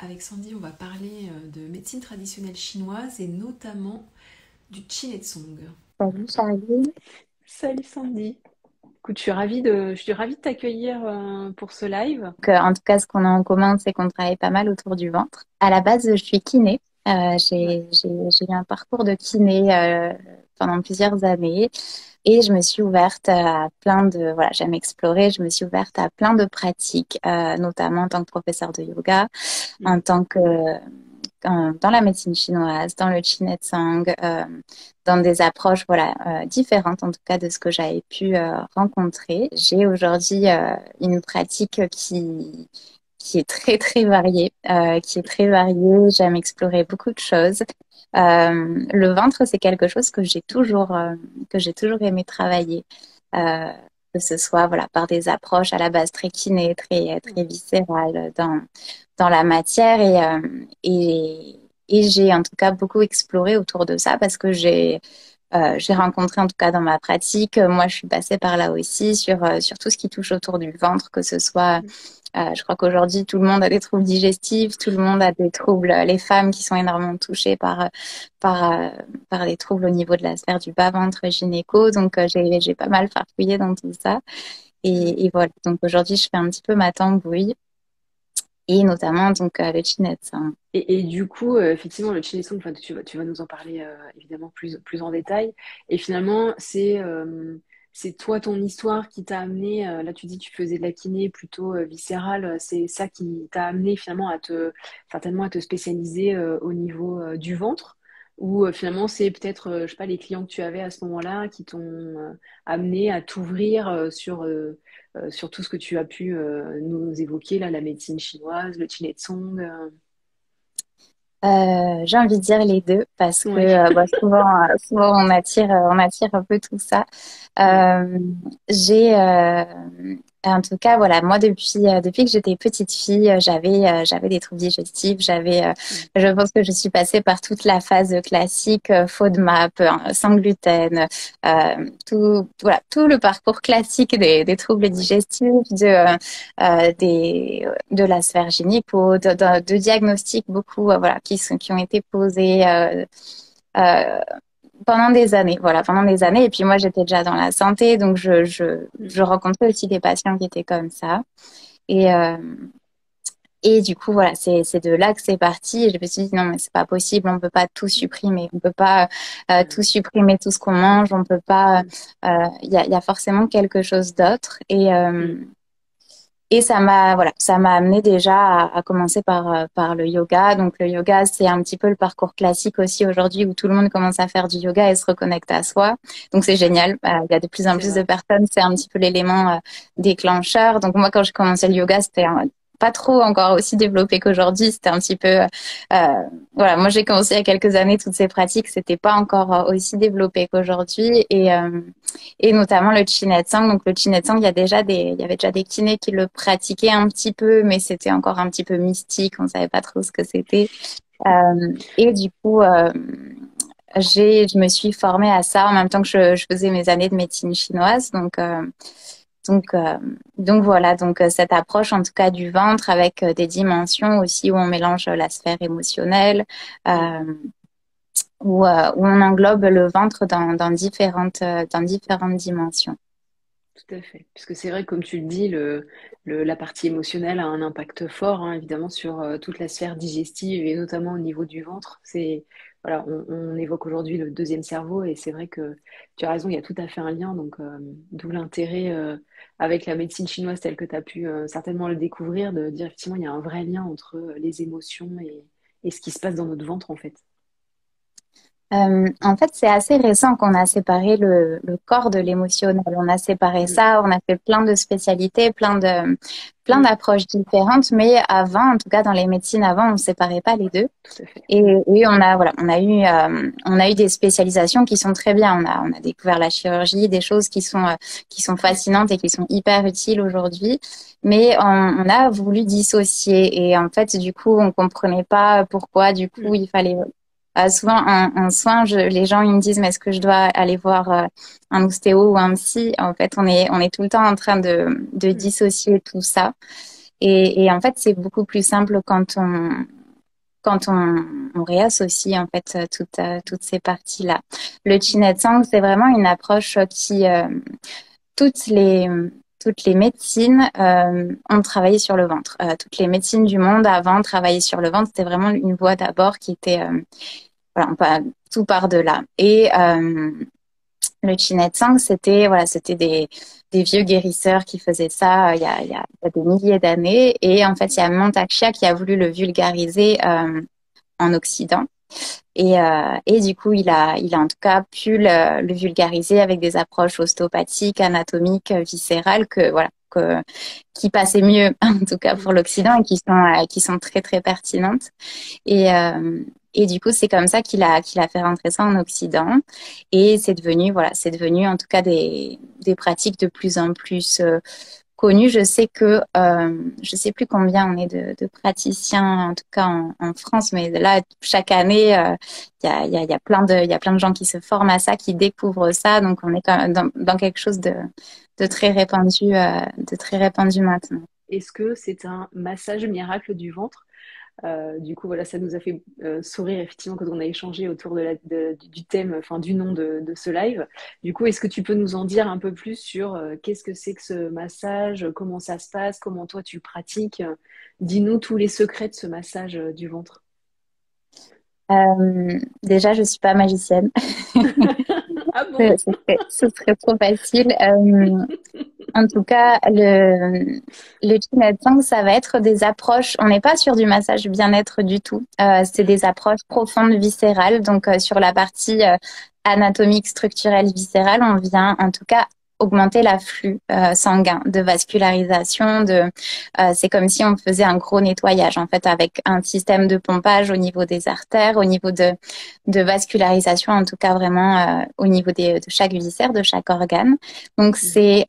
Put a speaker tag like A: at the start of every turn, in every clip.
A: avec Sandy, on va parler de médecine traditionnelle chinoise et notamment du Qin et Tsung.
B: Salut Charline.
C: Salut Sandy. Écoute, je suis ravie de t'accueillir pour ce live.
B: En tout cas, ce qu'on a en commun, c'est qu'on travaille pas mal autour du ventre. À la base, je suis kiné.
C: Ouais.
B: J'ai eu un parcours de kiné pendant plusieurs années et je me suis ouverte à plein de, voilà, j'aime explorer, je me suis ouverte à plein de pratiques, notamment en tant que professeure de yoga,
C: Mm.
B: en tant que dans la médecine chinoise, dans le Qin Tsang, dans des approches voilà différentes en tout cas de ce que j'avais pu rencontrer. J'ai aujourd'hui une pratique qui est très très variée, qui est très variée. J'aime explorer beaucoup de choses. Le ventre, c'est quelque chose que j'ai toujours aimé travailler. Euh, que ce soit voilà par des approches à la base très kiné, très
C: Ouais.
B: viscérales dans la matière et j'ai en tout cas beaucoup exploré autour de ça parce que j'ai rencontré en tout cas dans ma pratique, moi je suis passée par là aussi sur tout ce qui touche autour du ventre, que ce soit,
C: Mm.
B: je crois qu'aujourd'hui tout le monde a des troubles digestifs, tout le monde a des troubles, les femmes qui sont énormément touchées par, euh, par des troubles au niveau de la sphère du bas-ventre gynéco, donc j'ai pas mal farfouillé dans tout ça
C: Mm.
B: et voilà, donc aujourd'hui je fais un petit peu ma tambouille et notamment donc le Chinet.
C: Et du coup, effectivement, le Chinesong, enfin, tu vas nous en parler évidemment plus en détail. Et finalement, c'est toi, ton histoire qui t'a amené, là tu dis que tu faisais de la kiné plutôt viscérale, c'est ça qui t'a amené finalement certainement à te spécialiser au niveau du ventre? Ou finalement, c'est peut-être, je sais pas, les clients que tu avais à ce moment-là qui t'ont amené à t'ouvrir sur tout ce que tu as pu nous évoquer, là, la médecine chinoise, le Qinetsong.
B: J'ai envie de dire les deux parce que
C: Ouais,
B: souvent on attire un peu tout ça.
C: ouais.
B: Euh, j'ai en tout cas voilà moi depuis que j'étais petite fille j'avais des troubles digestifs
C: Mm.
B: je pense que je suis passée par toute la phase classique FODMAP sans gluten tout le parcours classique des troubles
C: Ouais.
B: digestifs de la sphère gynéco, de diagnostics beaucoup, voilà, qui ont été posés euh, pendant des années, voilà, pendant des années. Et puis moi, j'étais déjà dans la santé, donc
C: Mm.
B: je rencontrais aussi des patients qui étaient comme ça. Et, euh, et du coup, voilà, c'est de là que c'est parti. Et je me suis dit, non, mais c'est pas possible, on peut pas tout supprimer. On peut pas tout
C: Ouais.
B: supprimer, tout ce qu'on mange. On peut pas.
C: Mm.
B: Il y a forcément quelque chose d'autre.
C: Mm.
B: Et ça m'a amené déjà à commencer par le yoga. Donc le yoga, c'est un petit peu le parcours classique aussi aujourd'hui où tout le monde commence à faire du yoga et se reconnecte à soi. Donc c'est
C: Ouais,
B: génial. Il y a de plus en
C: c'est
B: plus de
C: vrai.
B: personnes. C'est un petit peu l'élément déclencheur. Donc moi, quand j'ai commencé le yoga, c'était pas trop encore aussi développé qu'aujourd'hui. C'était un petit peu, voilà. Moi, j'ai commencé il y a quelques années toutes ces pratiques. C'était pas encore aussi développé qu'aujourd'hui. Et notamment le Chinetsang. Donc le Chinetsang, il y avait déjà des kinés qui le pratiquaient un petit peu, mais c'était encore un petit peu mystique. On savait pas trop ce que c'était. Et du coup, je me suis formée à ça en même temps que je faisais mes années de médecine chinoise. Donc, euh, donc voilà. Donc cette approche, en tout cas du ventre, avec des dimensions aussi où on mélange la sphère émotionnelle.
C: Mm.
B: Euh, où on englobe le ventre dans différentes dimensions.
C: Tout à fait. Parce que c'est vrai, comme tu le dis, la partie émotionnelle a un impact fort, hein, évidemment, sur toute la sphère digestive et notamment au niveau du ventre. Voilà, on évoque aujourd'hui le deuxième cerveau et c'est vrai que tu as raison, il y a tout à fait un lien. Donc, d'où l'intérêt avec la médecine chinoise telle que tu as pu certainement le découvrir, de dire effectivement, il y a un vrai lien entre les émotions et ce qui se passe dans notre ventre, en fait.
B: En fait, c'est assez récent qu'on a séparé le corps de l'émotionnel. On a séparé
C: Mm.
B: ça, on a fait plein de spécialités, plein
C: Mm.
B: d'approches différentes, mais avant, en tout cas dans les médecines avant, on ne séparait pas les deux.
C: Tout à fait. Mm.
B: Et voilà, on a eu des spécialisations qui sont très bien. On a découvert la chirurgie, des choses qui sont fascinantes et qui sont hyper utiles aujourd'hui. Mais on a voulu dissocier et en fait, du coup, on comprenait pas pourquoi. Du coup,
C: Mm.
B: il fallait souvent en soins, les gens ils me disent mais est-ce que je dois aller voir un ostéo ou un psy? En fait, on est tout le temps en train de
C: Mm.
B: dissocier tout ça. Et en fait, c'est beaucoup plus simple quand on réassocie en fait toutes ces parties-là. Le Chinetsang, c'est vraiment une approche qui toutes les toutes les médecines ont travaillé sur le ventre. Toutes les médecines du monde avant travaillaient sur le ventre. C'était vraiment une voie d'abord qui était voilà, tout part de là. Et le Chinetsang, c'était des vieux guérisseurs qui faisaient ça il y a des milliers d'années. Et en fait, il y a Montaxia qui a voulu le vulgariser en Occident. Et du coup, il a en tout cas pu le vulgariser avec des approches ostéopathiques, anatomiques, viscérales qui passaient mieux, en tout cas pour l'Occident, et qui sont très, très pertinentes. Et, euh, et du coup, c'est comme ça qu'il a fait rentrer ça en Occident. Et c'est devenu en tout cas des pratiques de plus en plus connues. Je sais que, je sais plus combien on est de praticiens, en tout cas en France, mais là, chaque année, il y a plein de gens qui se forment à ça, qui découvrent ça. Donc, on est quand même dans quelque chose de très répandu maintenant.
C: Est-ce que c'est un massage miracle du ventre? Du coup, voilà, ça nous a fait sourire effectivement quand on a échangé autour du thème, enfin du nom de ce live. Du coup, est-ce que tu peux nous en dire un peu plus sur qu'est-ce que c'est que ce massage, comment ça se passe, comment toi tu le pratiques? Dis-nous tous les secrets de ce massage du ventre.
B: Déjà, je suis pas magicienne.
C: Ah
B: Ce
C: bon?
B: ce serait trop facile. En tout cas, le Chinatang, ça va être des approches. On n'est pas sur du massage bien-être du tout. C'est des approches profondes, viscérales. Donc, sur la partie anatomique, structurelle, viscérale, on vient en tout cas augmenter l'afflux sanguin, de vascularisation. C'est comme si on faisait un gros nettoyage, en fait, avec un système de pompage au niveau des artères, au niveau de vascularisation, en tout cas vraiment au niveau de chaque viscère, de chaque organe. Donc c'est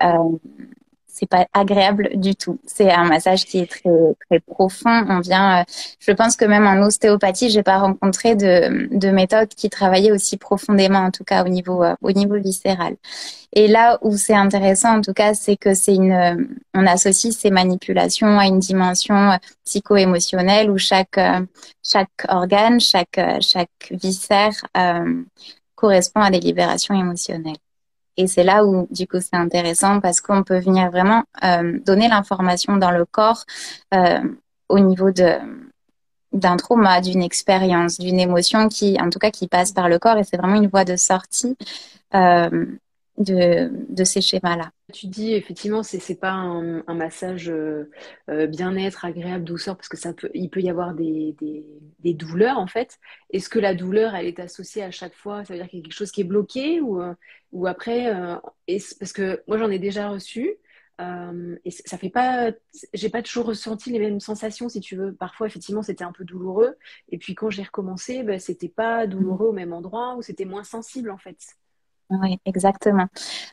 B: pas agréable du tout. C'est un massage qui est très très profond. Je pense que même en ostéopathie, j'ai pas rencontré de méthode qui travaillait aussi profondément, en tout cas au niveau viscéral. Et là où c'est intéressant, en tout cas, c'est que on associe ces manipulations à une dimension psycho-émotionnelle où chaque organe, chaque viscère correspond à des libérations émotionnelles. Et c'est là où, du coup, c'est intéressant parce qu'on peut venir vraiment donner l'information dans le corps euh, au niveau d'un trauma, d'une expérience, d'une émotion en tout cas, qui passe par le corps. Et c'est vraiment une voie de sortie euh, de ces schémas-là.
C: Tu dis effectivement, c'est pas un massage bien-être, agréable, douceur, parce que il peut y avoir des douleurs en fait. Est-ce que la douleur, elle est associée à chaque fois? Ça veut dire qu'il y a quelque chose qui est bloqué ou après, parce que moi j'en ai déjà reçu et ça fait pas, j'ai pas toujours ressenti les mêmes sensations si tu veux. Parfois effectivement c'était un peu douloureux et puis quand j'ai recommencé, ben, c'était pas douloureux au même endroit ou c'était moins sensible en fait.
B: Oui, exactement.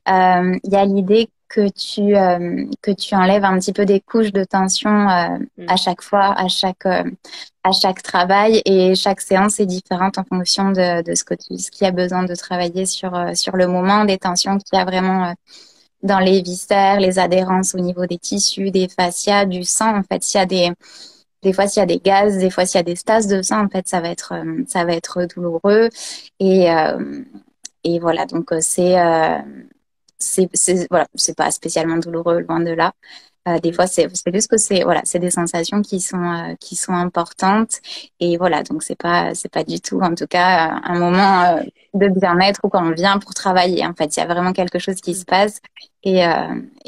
B: Il y a l'idée que tu enlèves un petit peu des couches de tension
C: Mm.
B: à chaque fois, à chaque travail, et chaque séance est différente en fonction de ce qu'il y a besoin de travailler sur le moment, des tensions qu'il y a vraiment dans les viscères, les adhérences au niveau des tissus, des fascias, du sang. En fait, des fois, s'il y a des gaz, des fois, s'il y a des stases de sang, en fait, ça va être douloureux. Et, euh, et voilà, donc voilà, c'est pas spécialement douloureux, loin de là. Des fois, c'est juste que c'est des sensations qui sont importantes. Et voilà, donc c'est pas du tout, en tout cas, un moment de bien-être ou quand on vient pour travailler. En fait, il y a vraiment quelque chose qui se passe et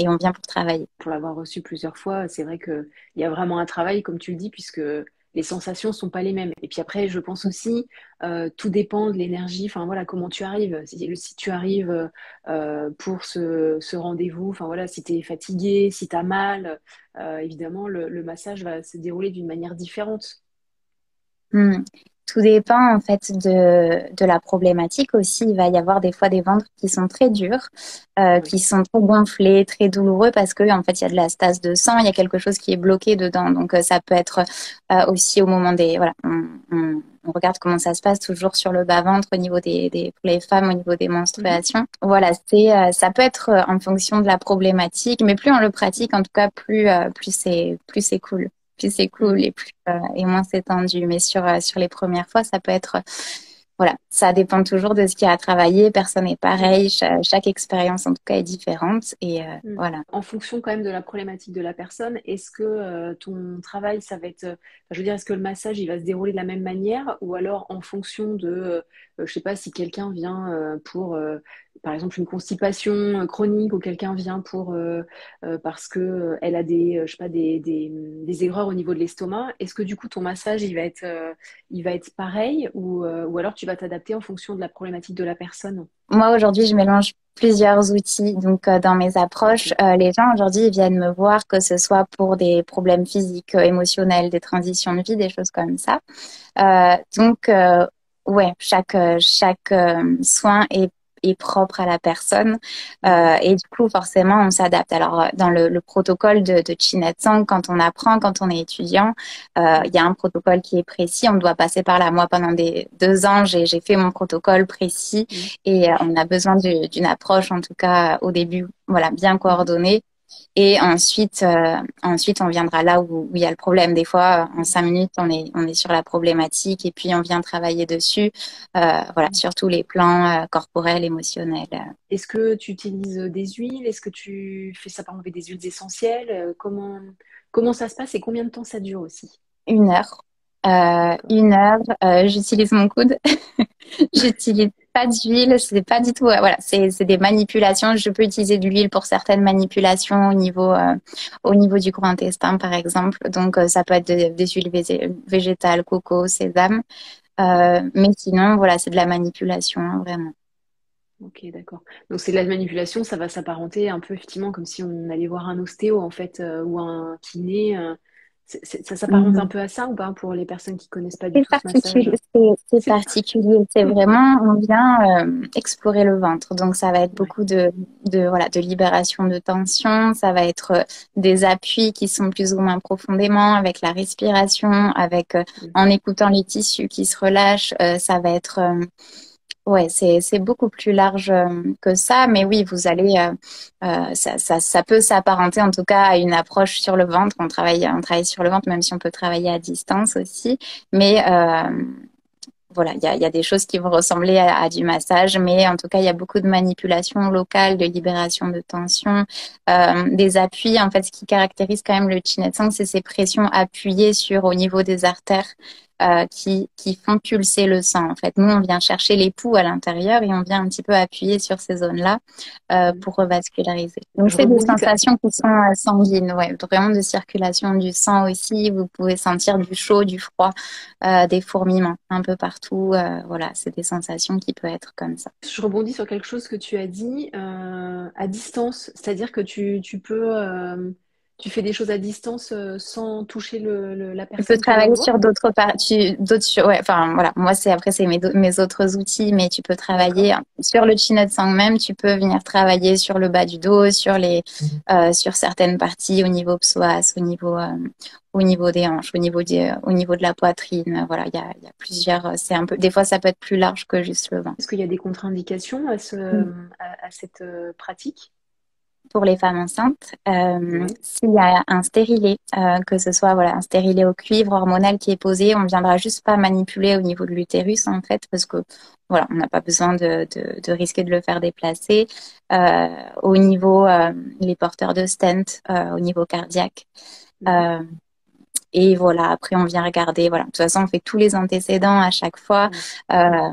B: on vient pour travailler.
C: Pour l'avoir reçu plusieurs fois, c'est vrai qu'il y a vraiment un travail, comme tu le dis, puisque les sensations sont pas les mêmes. Et puis après, je pense aussi, tout dépend de l'énergie, enfin voilà, comment tu arrives. Si tu arrives pour ce rendez-vous, enfin voilà, si tu es fatigué, si tu as mal, évidemment, le massage va se dérouler d'une manière différente.
B: Hmm. Tout dépend en fait de la problématique aussi. Il va y avoir des fois des ventres qui sont très durs,
C: Oui.
B: qui sont trop gonflés, très douloureux parce que en fait il y a de la stase de sang, il y a quelque chose qui est bloqué dedans. Donc ça peut être aussi au moment des voilà, on on regarde comment ça se passe toujours sur le bas-ventre au niveau pour les femmes, au niveau des menstruations. Voilà, ça peut être en fonction de la problématique, mais plus on le pratique, en tout cas, plus c'est cool. Plus c'est cool et moins c'est tendu. Mais sur les premières fois, ça peut être, voilà, ça dépend toujours de ce qu'il y a à travailler. Personne n'est pareil. Chaque expérience, en tout cas, est différente. Et voilà.
C: En fonction quand même de la problématique de la personne, est-ce que ton travail, ça va être, je veux dire, est-ce que le massage, il va se dérouler de la même manière ou alors en fonction de, je sais pas, si quelqu'un vient pour, par exemple, une constipation chronique ou quelqu'un vient pour, parce que elle a je sais pas, des aigreurs au niveau de l'estomac, est-ce que du coup ton massage, il va être pareil ou alors tu vas t'adapter en fonction de la problématique de la personne?
B: Moi, aujourd'hui, je mélange plusieurs outils. Donc, dans mes approches,
C: Ok.
B: les gens aujourd'hui ils viennent me voir, que ce soit pour des problèmes physiques, émotionnels, des transitions de vie, des choses comme ça. Donc, ouais, chaque soin est propre à la personne. Et du coup, forcément, on s'adapte. Alors, dans le protocole de Chinetsang, quand on apprend, quand on est étudiant, il y a un protocole qui est précis. On doit passer par là. Moi, pendant des 2 ans, j'ai fait mon protocole précis et on a besoin d'une approche, en tout cas au début, voilà, bien coordonnée. Et ensuite, on viendra là où il y a le problème. Des fois, en 5 minutes, on est sur la problématique et puis on vient travailler dessus. Voilà, sur tous les plans corporels, émotionnels.
C: Est-ce que tu utilises des huiles? Est-ce que tu fais ça par exemple avec des huiles essentielles? Comment ça se passe et combien de temps ça dure aussi?
B: 1 heure.
C: D'accord.
B: 1 heure. J'utilise mon coude. J'utilise pas d'huile. C'est pas du tout. Voilà, c'est des manipulations. Je peux utiliser de l'huile pour certaines manipulations au niveau du gros intestin, par exemple. Donc, ça peut être des huiles végétales, coco, sésame. Mais sinon, voilà, c'est de la manipulation, hein, vraiment.
C: Ok, d'accord. Donc c'est de la manipulation, ça va s'apparenter un peu effectivement comme si on allait voir un ostéo en fait ou un kiné. Ça s'apparente un
B: Mhm.
C: peu à ça ou pas pour les personnes qui connaissent pas du
B: C'est
C: tout ce massage?
B: particulier. C'est
C: C'est
B: particulier. C'est vraiment, on vient explorer le ventre. Donc ça va être
C: ouais.
B: beaucoup voilà, de libération de tension. Ça va être des appuis qui sont plus ou moins profondément avec la respiration, avec en écoutant les tissus qui se relâchent. Ça va être ouais, c'est beaucoup plus large que ça, mais oui, vous allez, ça peut s'apparenter en tout cas à une approche sur le ventre. On travaille sur le ventre, même si on peut travailler à distance aussi. Mais voilà, il y a des choses qui vont ressembler à du massage, mais en tout cas, il y a beaucoup de manipulations locales, de libération de tension, des appuis. En fait, ce qui caractérise quand même le Chinetsang, c'est ces pressions appuyées au niveau des artères qui font pulser le sang. En fait, nous, on vient chercher les poux à l'intérieur et on vient un petit peu appuyer sur ces zones-là pour revasculariser. Donc,
C: Je
B: c'est des
C: rebondis.
B: sensations qui sont sanguines, ouais, vraiment de circulation du sang aussi. Vous pouvez sentir du chaud, du froid, des fourmillements un peu partout. Voilà, c'est des sensations qui peuvent être comme ça.
C: Je rebondis sur quelque chose que tu as dit à distance, c'est-à-dire que tu peux tu fais des choses à distance sans toucher la
B: Tu peux
C: personne que l'on
B: travailler
C: voit.
B: sur d'autres parties, ouais, enfin voilà, moi c'est mes autres outils, mais tu peux
C: D'accord.
B: travailler sur le chin sang même, tu peux venir travailler sur le bas du dos, sur certaines parties au niveau psoas, au niveau des hanches, au niveau de la poitrine. Voilà, il y a plusieurs, c'est un peu, des fois ça peut être plus large que juste le ventre.
C: Est-ce qu'il y a des contre-indications à cette pratique?
B: Pour les femmes enceintes,
C: Ouais.
B: s'il y a un stérilet, que ce soit voilà un stérilet au cuivre hormonal qui est posé, on viendra juste pas manipuler au niveau de l'utérus en fait parce que voilà on n'a pas besoin de risquer de le faire déplacer. Au niveau les porteurs de stent, au niveau cardiaque.
C: Mhm.
B: Euh, et voilà, après on vient regarder. Voilà, de toute façon on fait tous les antécédents à chaque fois.
C: Ouais.
B: Euh,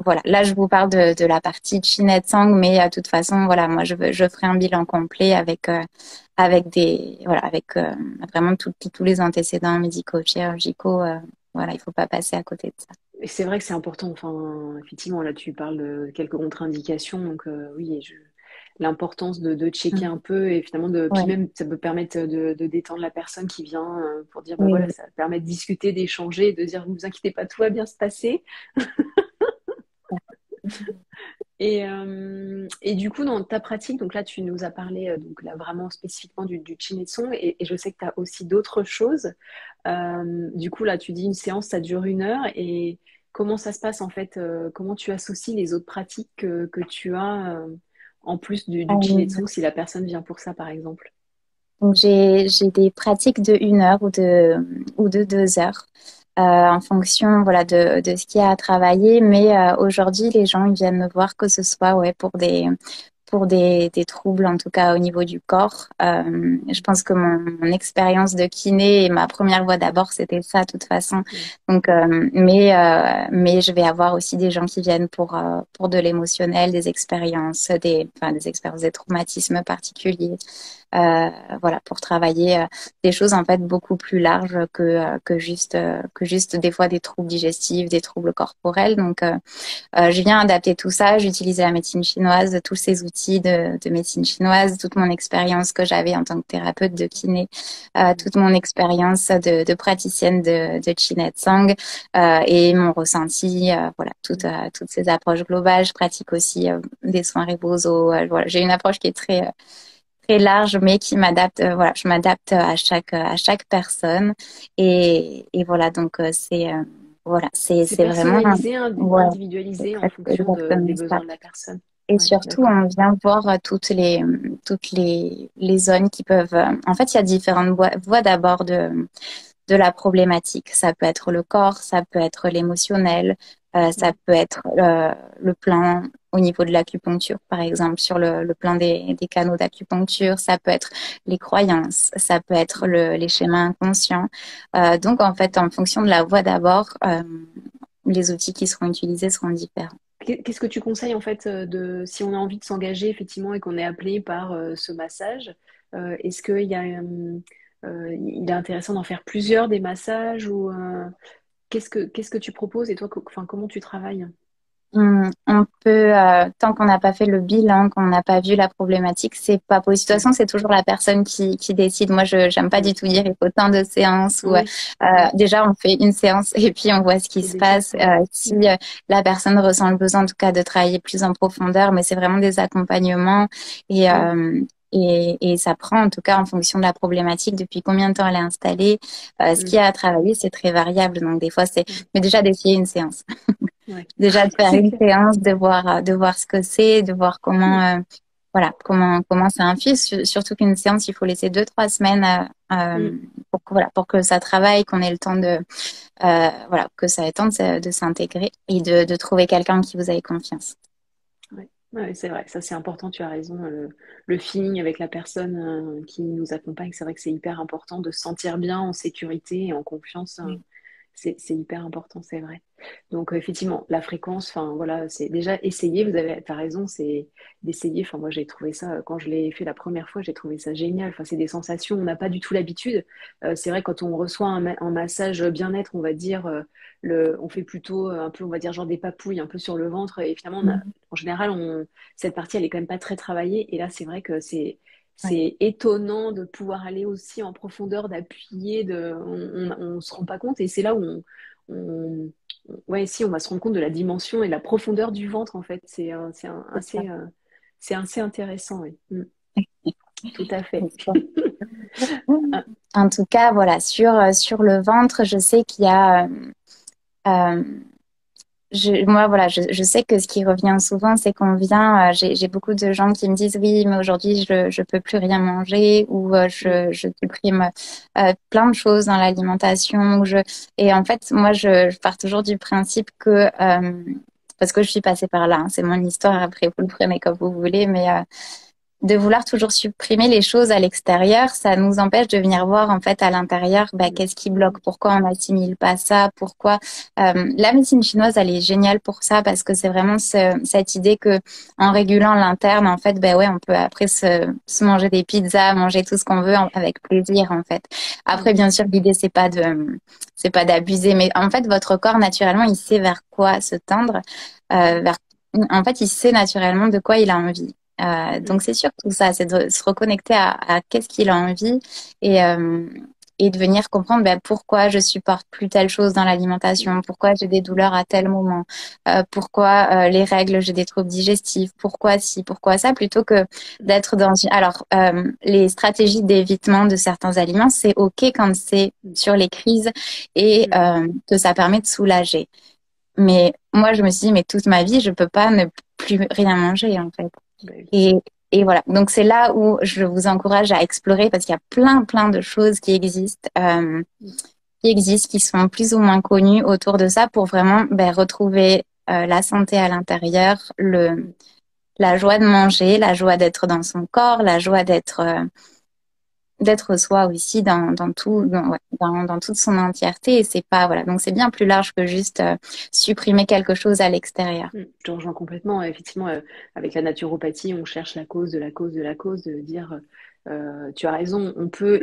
B: voilà, là je vous parle de la partie Chinet Sang, mais de toute façon, voilà, moi je ferai un bilan complet avec vraiment tous les antécédents médicaux, chirurgicaux. Voilà, il faut pas passer à côté de ça.
C: Et c'est vrai que c'est important. Enfin, effectivement, là, tu parles de quelques contre-indications. Donc, oui, l'importance de checker
B: Mm.
C: un peu et finalement, puis
B: Ouais,
C: même, ça peut permettre de détendre la personne qui vient pour dire, bah
B: oui,
C: voilà,
B: oui.
C: ça permet de discuter, d'échanger, de dire, ne vous inquiétez pas, tout va bien se passer. Et du coup, dans ta pratique, donc là, tu nous as parlé donc là, vraiment spécifiquement du Chin Tsung, et je sais que tu as aussi d'autres choses. Du coup, là, tu dis une séance, ça dure 1 heure, et comment ça se passe en fait? Comment tu associes les autres pratiques que tu as en plus du Chin
B: Euh,
C: Tsung si la personne vient pour ça, par exemple?
B: donc j'ai des pratiques de 1 heure ou de 2 heures. En fonction voilà de ce qu'il y a à travailler. Mais aujourd'hui, les gens ils viennent me voir que ce soit ouais pour des troubles en tout cas au niveau du corps. Je pense que mon expérience de kiné et ma première voie d'abord c'était ça de toute façon.
C: Ouais.
B: Donc mais je vais avoir aussi des gens qui viennent pour de l'émotionnel, des expériences, des expériences, des traumatismes particuliers. Euh, voilà, pour travailler des choses en fait beaucoup plus larges que juste des fois des troubles digestifs, des troubles corporels. Donc je viens adapter tout ça. J'utilise la médecine chinoise, tous ces outils de médecine chinoise, toute mon expérience que j'avais en tant que thérapeute de kiné, toute mon expérience de praticienne de Chin Tsang et mon ressenti, voilà, toutes ces approches globales. Je pratique aussi des soins rebozo. Voilà, j'ai une approche qui est très large, mais qui m'adapte. Voilà, je m'adapte à chaque personne et voilà. Donc voilà,
C: C'est
B: c'est vraiment
C: personnalisé,
B: ouais,
C: individualisé en fonction des
B: exactement ça.
C: besoins de la personne.
B: Et
C: Oui,
B: surtout,
C: d'accord.
B: on vient voir toutes les zones qui peuvent. En fait, il y a différentes voies d'abord de la problématique. Ça peut être le corps, ça peut être l'émotionnel, ça
C: Mm.
B: peut être le plan au niveau de l'acupuncture, par exemple, sur le plan des canaux d'acupuncture, ça peut être les croyances, ça peut être les schémas inconscients. Donc, en fait, en fonction de la voie d'abord, les outils qui seront utilisés seront différents.
C: Qu'est-ce que tu conseilles en fait si on a envie de s'engager effectivement et qu'on est appelé par ce massage, est-ce qu'il y a, il est intéressant d'en faire plusieurs des massages ou qu'est-ce que tu proposes et toi, enfin, comment tu travailles?
B: On peut, tant qu'on n'a pas fait le bilan, qu'on n'a pas vu la problématique, c'est pas possible. De toute
C: Mm.
B: façon, c'est toujours la personne qui décide. Moi, je j'aime pas
C: Ouais.
B: du tout dire il faut tant de séances ou
C: Oui, oui,
B: déjà on fait une séance et puis on voit ce qui
C: et
B: se
C: déjà,
B: passe.
C: ouais.
B: Si la personne ressent le besoin, en tout cas, de travailler plus en profondeur, mais c'est vraiment des accompagnements et
C: Mm.
B: et ça prend en tout cas en fonction de la problématique, depuis combien de temps elle est installée, ce
C: Mm.
B: qu'il y a à travailler, c'est très variable. Donc des fois c'est,
C: Ouais,
B: mais déjà d'essayer une séance.
C: ouais.
B: Déjà de faire
C: C'est
B: une
C: clair.
B: séance, de voir ce que c'est, de voir
C: Mm.
B: voilà, comment ça infuse. Surtout qu'une séance, il faut laisser 2, 3 semaines
C: Mm.
B: voilà, pour que ça travaille, qu'on ait le temps voilà, que ça ait le temps de s'intégrer et de trouver quelqu'un en qui vous avez confiance.
C: Ouais. Ouais, c'est vrai, ça c'est important, tu as raison. Le feeling avec la personne qui nous accompagne, c'est vrai que c'est hyper important de se sentir bien en sécurité et en confiance. C'est hyper important, c'est vrai. Donc effectivement, la fréquence, enfin voilà, c'est déjà essayer, t'as raison, c'est d'essayer. Enfin moi j'ai trouvé ça, quand je l'ai fait la première fois, j'ai trouvé ça génial. Enfin c'est des sensations, on n'a pas du tout l'habitude. C'est vrai quand on reçoit un massage bien-être, on va dire, on fait plutôt un peu, on va dire genre des papouilles un peu sur le ventre et finalement en général cette partie elle est quand même pas très travaillée et là c'est vrai que
B: Ouais,
C: c'est étonnant de pouvoir aller aussi en profondeur, d'appuyer, on se rend pas compte et c'est là où on- ouais, si, on va se rendre compte de la dimension et la profondeur du ventre en fait.
B: c'est ça.
C: C'est assez intéressant, oui. Mm, tout à fait. Ah,
B: En tout cas, voilà, sur le ventre, je sais qu'il y a euh, moi, voilà, je sais que ce qui revient souvent, c'est qu'on vient. J'ai beaucoup de gens qui me disent oui, mais aujourd'hui je peux plus rien manger ou
C: mm,
B: je supprime plein de choses dans l'alimentation. Et en fait, moi, je pars toujours du principe que parce que je suis passée par là, hein, c'est mon histoire. Après, vous le prenez comme vous voulez, mais de vouloir toujours supprimer les choses à l'extérieur, ça nous empêche de venir voir en fait à l'intérieur, bah,
C: mm,
B: qu'est-ce qui bloque, pourquoi on n'assimile pas ça, pourquoi la médecine chinoise elle est géniale pour ça parce que c'est vraiment cette idée que en régulant l'interne en fait, ben ouais, on peut après se manger des pizzas, manger tout ce qu'on veut avec plaisir en fait.
C: mm,
B: Après bien sûr l'idée c'est pas d'abuser, mais en fait votre corps naturellement il sait vers quoi se tendre, vers en fait il sait naturellement de quoi il a envie.
C: mm,
B: Donc c'est surtout ça, c'est de se reconnecter à qu'est-ce qu'il a envie et, euh, et de venir comprendre pourquoi je supporte plus telle chose dans l'alimentation, pourquoi j'ai des douleurs à tel moment, pourquoi les règles, j'ai des troubles digestifs, pourquoi ci, pourquoi ça, plutôt que d'être dans une... Alors, les stratégies d'évitement de certains aliments, c'est OK quand c'est sur les crises et que ça permet de soulager. Mais moi, je me suis dit, mais toute ma vie, je peux pas ne plus rien manger, en fait. Et, et voilà. Donc, c'est là où je vous encourage à explorer parce qu'il y a plein de choses qui sont plus ou moins connues autour de ça pour vraiment retrouver la santé à l'intérieur, la joie de manger, la joie d'être dans son corps, la joie d'être soi aussi dans toute son entièreté. Et c'est pas, voilà. Donc, c'est bien plus large que juste supprimer quelque chose à l'extérieur.
C: Je te rejoins complètement. Effectivement, avec la naturopathie, on cherche la cause de la cause de la cause, de dire, tu as raison, on peut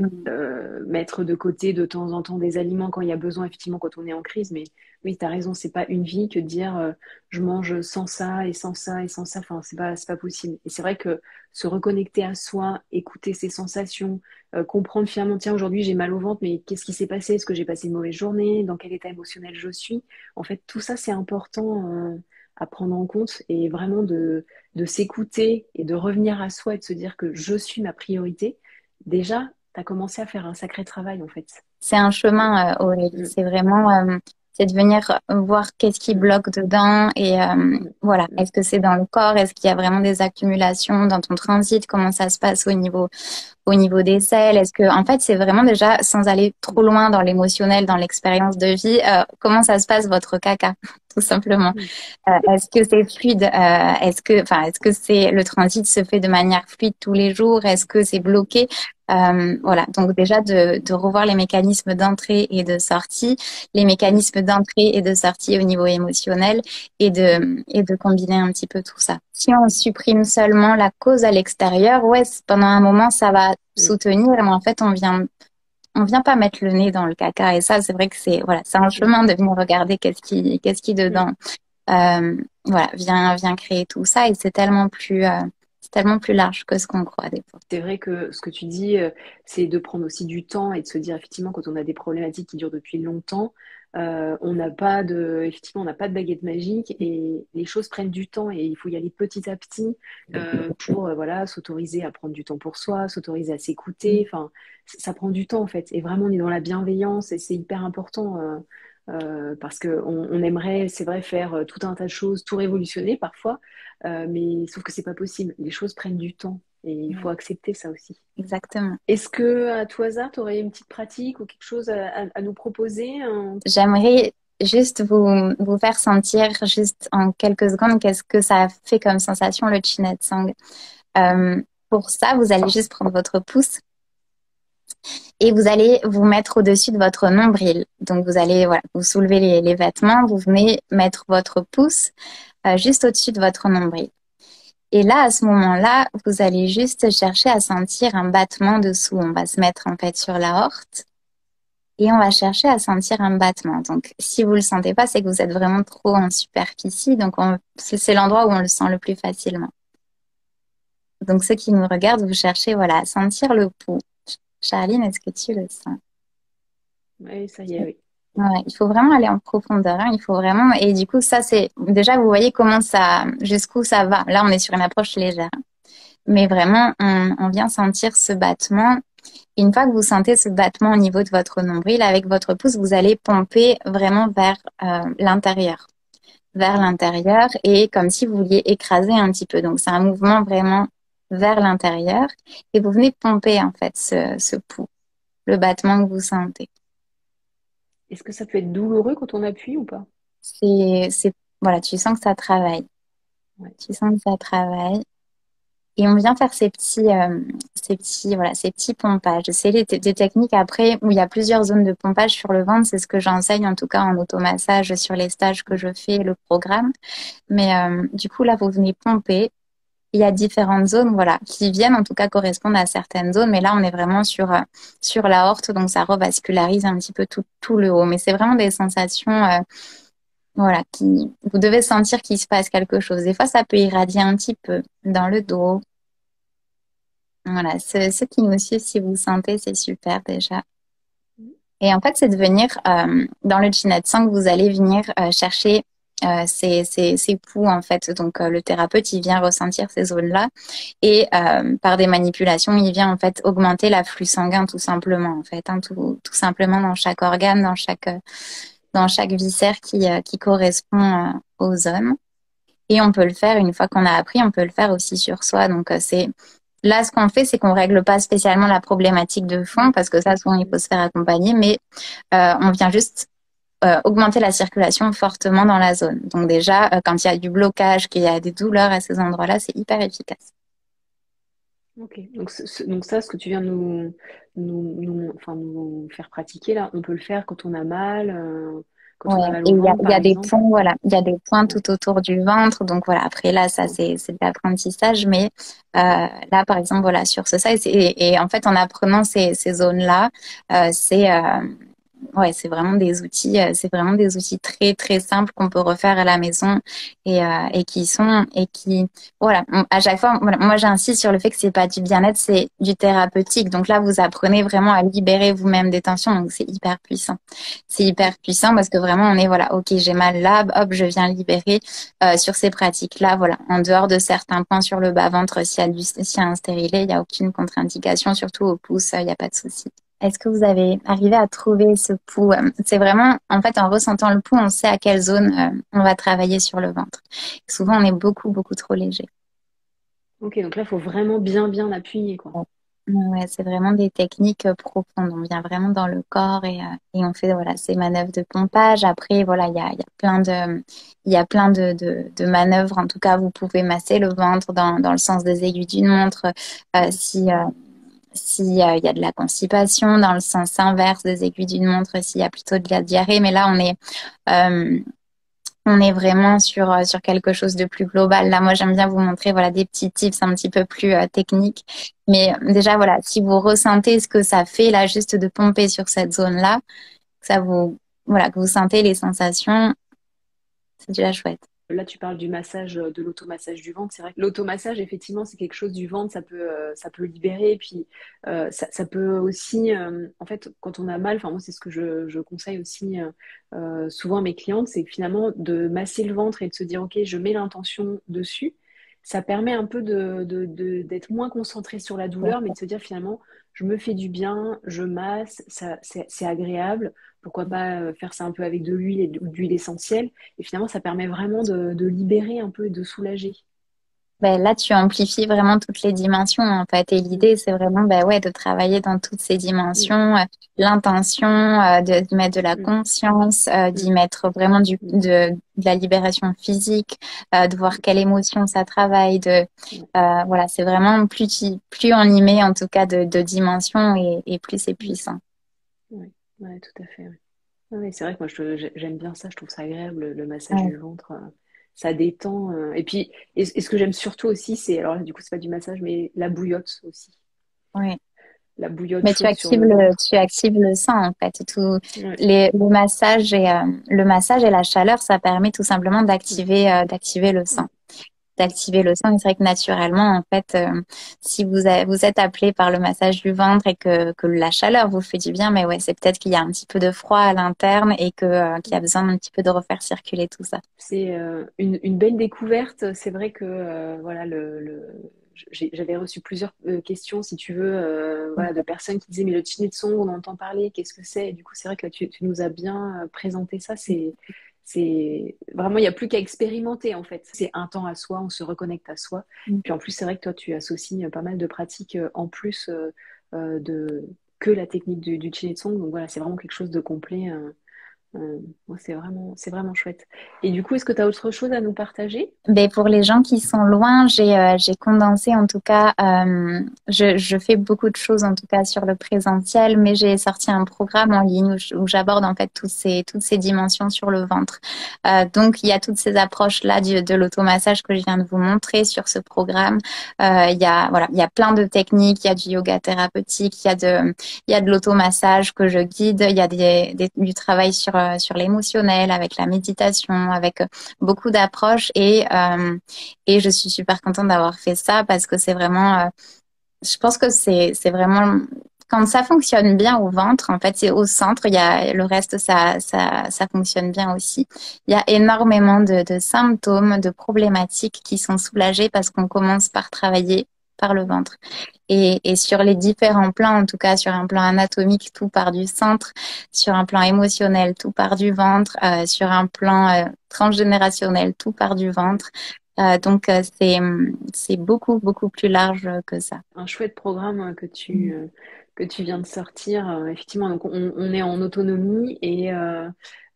C: mettre de côté de temps en temps des aliments quand il y a besoin, effectivement, quand on est en crise. Mais oui, tu as raison, c'est pas une vie que de dire, je mange sans ça et sans ça et sans ça. Enfin, c'est pas possible. Et c'est vrai que se reconnecter à soi, écouter ses sensations, comprendre finalement, tiens, aujourd'hui j'ai mal au ventre, mais qu'est-ce qui s'est passé? Est-ce que j'ai passé une mauvaise journée? Dans quel état émotionnel je suis? En fait, tout ça, c'est important à prendre en compte et vraiment de s'écouter et de revenir à soi et de se dire que je suis ma priorité. Déjà, tu as commencé à faire un sacré travail, en fait.
B: C'est un chemin, Aurélie. C'est vraiment, c'est de venir voir qu'est-ce qui bloque dedans et voilà. Est-ce que c'est dans le corps? Est-ce qu'il y a vraiment des accumulations dans ton transit? Comment ça se passe au niveau des selles? Est-ce que, en fait, c'est vraiment déjà, sans aller trop loin dans l'émotionnel, dans l'expérience de vie, comment ça se passe votre caca, tout simplement. Est-ce que c'est fluide? Est-ce que c'est, le transit se fait de manière fluide tous les jours? Est-ce que c'est bloqué? Voilà. Donc déjà de revoir les mécanismes d'entrée et de sortie, les mécanismes d'entrée et de sortie au niveau émotionnel et de combiner un petit peu tout ça. Si on supprime seulement la cause à l'extérieur, ouais, pendant un moment ça va soutenir, mais en fait on vient pas mettre le nez dans le caca. Et ça, c'est vrai que c'est un chemin de venir regarder qu'est-ce qui dedans vient créer tout ça. Et c'est tellement plus large que ce qu'on croit des fois.
C: C'est vrai que ce que tu dis, c'est de prendre aussi du temps et de se dire effectivement quand on a des problématiques qui durent depuis longtemps, effectivement, on n'a pas de baguette magique et les choses prennent du temps et il faut y aller petit à petit pour voilà, s'autoriser à prendre du temps pour soi, s'autoriser à s'écouter. Enfin, ça prend du temps en fait. Et vraiment, on est dans la bienveillance et c'est hyper important parce qu'on aimerait, c'est vrai, faire tout un tas de choses, tout révolutionner parfois, mais sauf que c'est pas possible. Les choses prennent du temps. Et il faut accepter ça aussi.
B: Exactement.
C: Est-ce que, à tout hasard, tu aurais une petite pratique ou quelque chose à nous proposer?
B: J'aimerais juste vous faire sentir, juste en quelques secondes, qu'est-ce que ça fait comme sensation, le Chinatsang. Pour ça, vous allez juste prendre votre pouce et vous allez vous mettre au-dessus de votre nombril. Donc, vous allez vous soulevez les vêtements, vous venez mettre votre pouce juste au-dessus de votre nombril. Et là, à ce moment-là, vous allez juste chercher à sentir un battement dessous. On va se mettre en fait sur la horte et on va chercher à sentir un battement. Donc, si vous le sentez pas, c'est que vous êtes vraiment trop en superficie. Donc, c'est l'endroit où on le sent le plus facilement. Donc, ceux qui nous regardent, vous cherchez à sentir le pouls. Charline, est-ce que tu le sens?
C: Oui, ça y est, oui.
B: Ouais, il faut vraiment aller en profondeur. Il faut vraiment, et du coup, ça, c'est, déjà, vous voyez jusqu'où ça va. Là, on est sur une approche légère. Mais vraiment, on vient sentir ce battement. Et une fois que vous sentez ce battement au niveau de votre nombril, avec votre pouce, vous allez pomper vraiment vers l'intérieur. Vers l'intérieur et comme si vous vouliez écraser un petit peu. Donc, c'est un mouvement vraiment vers l'intérieur. Et vous venez pomper, en fait, ce pouls, le battement que vous sentez.
C: Est-ce que ça peut être douloureux quand on appuie ou pas?
B: Voilà, tu sens que ça travaille.
C: Ouais.
B: Tu sens que ça travaille. Et on vient faire ces petits pompages. C'est des techniques après où il y a plusieurs zones de pompage sur le ventre. C'est ce que j'enseigne en tout cas en automassage sur les stages que je fais, le programme. Mais du coup, là, vous venez pomper. Il y a différentes zones, qui viennent en tout cas correspondre à certaines zones. Mais là, on est vraiment sur la horte, donc ça revascularise un petit peu tout le haut. Mais c'est vraiment des sensations, vous devez sentir qu'il se passe quelque chose. Des fois, ça peut irradier un petit peu dans le dos. Voilà, ceux qui nous suivent, si vous sentez, c'est super déjà. Et en fait, c'est de venir dans le Chinetsang, vous allez venir chercher ces poux en fait. Donc le thérapeute, il vient ressentir ces zones-là et par des manipulations, il vient en fait augmenter l'afflux sanguin tout simplement en fait, hein, tout simplement dans chaque organe, dans chaque viscère qui correspond aux zones. Et on peut le faire une fois qu'on a appris, on peut le faire aussi sur soi. Donc c'est là ce qu'on fait, c'est qu'on règle pas spécialement la problématique de fond parce que ça souvent il faut se faire accompagner, mais on vient juste augmenter la circulation fortement dans la zone. Donc déjà, quand il y a du blocage, qu'il y a des douleurs à ces endroits-là, c'est hyper efficace.
C: Ok. Donc, donc ça, ce que tu viens de enfin, nous faire pratiquer là, on peut le faire quand
B: Ouais,
C: on a mal
B: et
C: au ventre,
B: il y
C: par
B: a des
C: exemple.
B: points, voilà, il y a des points
C: Ouais.
B: tout autour du ventre. Donc voilà, après là, ça
C: Ok.
B: c'est de l'apprentissage, mais là par exemple voilà sur ce ça et en fait en apprenant ces zones-là, c'est ouais, c'est vraiment des outils très très simples qu'on peut refaire à la maison et qui voilà, à chaque fois voilà, moi j'insiste sur le fait que c'est pas du bien-être, c'est du thérapeutique. Donc là vous apprenez vraiment à libérer vous-même des tensions, donc c'est hyper puissant. C'est hyper puissant parce que vraiment on est voilà, OK, j'ai mal là, hop, je viens libérer sur ces pratiques-là, voilà, en dehors de certains points sur le bas-ventre s'il y a un stérilet, il y a aucune contre-indication, surtout au pouce, il y a pas de souci. Est-ce que vous avez arrivé à trouver ce pouls? C'est vraiment, en fait, en ressentant le pouls, on sait à quelle zone on va travailler sur le ventre. Souvent, on est beaucoup, beaucoup trop léger.
C: Ok, donc là, il faut vraiment bien appuyer, quoi.
B: Ouais, c'est vraiment des techniques profondes. On vient vraiment dans le corps et on fait voilà ces manœuvres de pompage. Après, voilà, il y a plein de manœuvres. En tout cas, vous pouvez masser le ventre dans le sens des aiguilles d'une montre.
C: Mm.
B: Si il y a de la constipation, dans le sens inverse des aiguilles d'une montre, s'il y a plutôt de la diarrhée. Mais là, euh, on est vraiment sur quelque chose de plus global. Là, moi, j'aime bien vous montrer voilà des petits tips un petit peu plus techniques. Mais déjà, voilà, si vous ressentez ce que ça fait là, juste de pomper sur cette zone-là, que ça vous voilà que vous sentez les sensations, c'est déjà chouette.
C: Là, tu parles du massage, de l'automassage du ventre. C'est vrai que l'automassage, effectivement, c'est quelque chose du ventre, ça peut libérer. Et puis, ça peut aussi, en fait, quand on a mal, enfin, moi, c'est ce que je conseille aussi souvent à mes clientes, c'est que finalement, de masser le ventre et de se dire, OK, je mets l'intention dessus, ça permet un peu d'être moins concentré sur la douleur, mais de se dire, finalement, je me fais du bien, je masse, c'est agréable. Pourquoi pas faire ça un peu avec de l'huile ou d'huile essentielle. Et finalement, ça permet vraiment de libérer un peu et de soulager.
B: Ben là, tu amplifies vraiment toutes les dimensions, en fait. Et
C: Mm,
B: l'idée, c'est vraiment, ben ouais, de travailler dans toutes ces
C: mm,
B: dimensions, l'intention, de mettre de la
C: mm,
B: conscience, d'y
C: mm,
B: mettre vraiment
C: mm,
B: de la libération physique, de voir quelle émotion ça travaille,
C: mm,
B: voilà, c'est vraiment plus on y met, en tout cas, de dimensions et plus c'est
C: mm.
B: puissant.
C: Ouais, ouais, tout à fait. Ouais. Ouais, c'est vrai que moi, j'aime bien ça, je trouve ça agréable, le massage
B: Ouais,
C: du ventre. Ça détend. Et puis, et ce que j'aime surtout aussi, c'est, alors là, du coup, c'est pas du massage, mais la bouillotte aussi.
B: ouais.
C: La bouillotte
B: Mais
C: chaude sur le ventre.
B: tu actives le sang en fait.
C: Ouais.
B: Le massage et la chaleur, ça permet tout simplement
C: Mm,
B: d'activer le sang.
C: mm, mm.
B: D'activer le sang. Et c'est vrai que naturellement, en fait, si vous êtes appelé par le massage du ventre et que la chaleur vous fait du bien, mais ouais, c'est peut-être qu'il y a un petit peu de froid à l'interne et qu'il y a besoin un petit peu de refaire circuler tout ça.
C: C'est une belle découverte. C'est vrai que voilà, j'avais reçu plusieurs questions, si tu veux, voilà, de personnes qui disaient mais le Chin Song, on entend parler, qu'est-ce que c'est? Et du coup, c'est vrai que là, tu nous as bien présenté ça. C'est vraiment, il n'y a plus qu'à expérimenter en fait. C'est un temps à soi, on se reconnecte à soi. Puis en plus, c'est vrai que toi, tu associes pas mal de pratiques en plus de que la technique du Chin Song. Donc voilà, c'est vraiment quelque chose de complet. Ouais, c'est vraiment chouette. Et du coup, est-ce que tu as autre chose à nous partager?
B: Ben pour les gens qui sont loin, j'ai condensé en tout cas. Je fais beaucoup de choses en tout cas sur le présentiel, mais j'ai sorti un programme en ligne où j'aborde en fait toutes ces dimensions sur le ventre. Donc il y a toutes ces approches là de l'automassage que je viens de vous montrer sur ce programme. Il y a plein de techniques. Il y a du yoga thérapeutique, il y a de l'automassage que je guide. Il y a du travail sur l'émotionnel avec la méditation, avec beaucoup d'approches et je suis super contente d'avoir fait ça parce que c'est vraiment je pense que c'est vraiment quand ça fonctionne bien au ventre, en fait, c'est au centre, il y a le reste, ça fonctionne bien aussi. Il y a énormément de symptômes, de problématiques qui sont soulagées parce qu'on commence par travailler par le ventre. Et sur les différents plans, en tout cas sur un plan anatomique, tout part du centre, sur un plan émotionnel, tout part du ventre, sur un plan transgénérationnel, tout part du ventre. Donc c'est beaucoup beaucoup plus large que ça.
C: Un chouette programme que tu viens de sortir. Effectivement, donc on est en autonomie et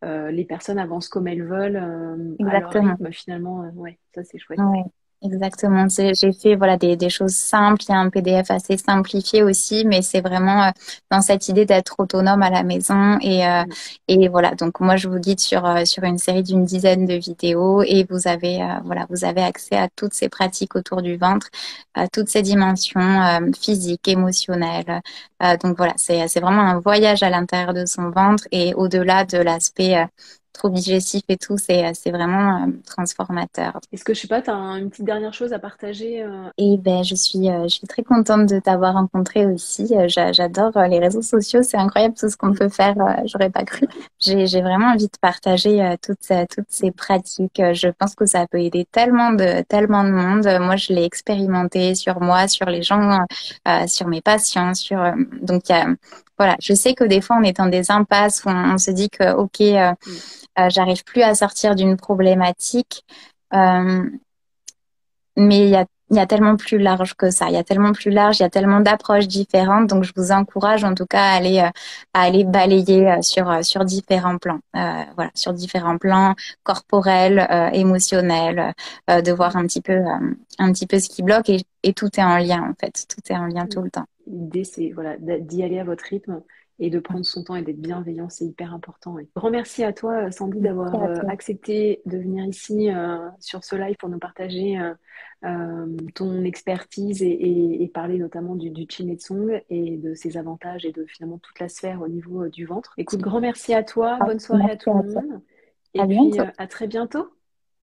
C: les personnes avancent comme elles veulent, à leur
B: Exactement.
C: rythme finalement. Ouais, ça c'est chouette.
B: Ouais, exactement. J'ai fait voilà des choses simples. Il y a un PDF assez simplifié aussi, mais c'est vraiment dans cette idée d'être autonome à la maison
C: Mm.
B: et voilà. Donc moi je vous guide sur une série d'une dizaine de vidéos et vous avez voilà vous avez accès à toutes ces pratiques autour du ventre, à toutes ces dimensions physiques, émotionnelles. Donc voilà, c'est vraiment un voyage à l'intérieur de son ventre et au-delà de l'aspect trop digestif et tout, c'est vraiment transformateur.
C: Est-ce que je sais pas, tu as une petite dernière chose à partager?
B: Et ben, je suis très contente de t'avoir rencontré aussi. J'adore les réseaux sociaux. C'est incroyable tout ce qu'on peut faire. J'aurais pas cru. J'ai vraiment envie de partager toutes ces pratiques. Je pense que ça peut aider tellement de monde. Moi, je l'ai expérimenté sur moi, sur les gens, sur mes patients, donc, voilà. Je sais que des fois, on est dans des impasses où on se dit que, OK,
C: Mm.
B: j'arrive plus à sortir d'une problématique. Euh, mais il y a tellement plus large que ça. Il y a tellement plus large, il y a tellement d'approches différentes. Donc, je vous encourage en tout cas à aller balayer sur différents plans. Voilà, sur différents plans corporels, émotionnels, de voir un petit peu ce qui bloque et tout est en lien en fait. Tout est en lien tout le temps.
C: L'idée, c'est voilà, d'y aller à votre rythme et de prendre son temps et d'être bienveillant, c'est hyper important. Ouais. Grand merci à toi, Sandy,
B: Merci
C: d'avoir
B: à toi.
C: accepté de venir ici sur ce live pour nous partager ton expertise et parler notamment du Chin et Tsung et de ses avantages et de finalement toute la sphère au niveau du ventre. Écoute, grand merci à toi, bonne soirée à
B: Merci
C: tout
B: à
C: le
B: toi.
C: monde
B: À
C: et puis
B: bientôt.
C: à très bientôt.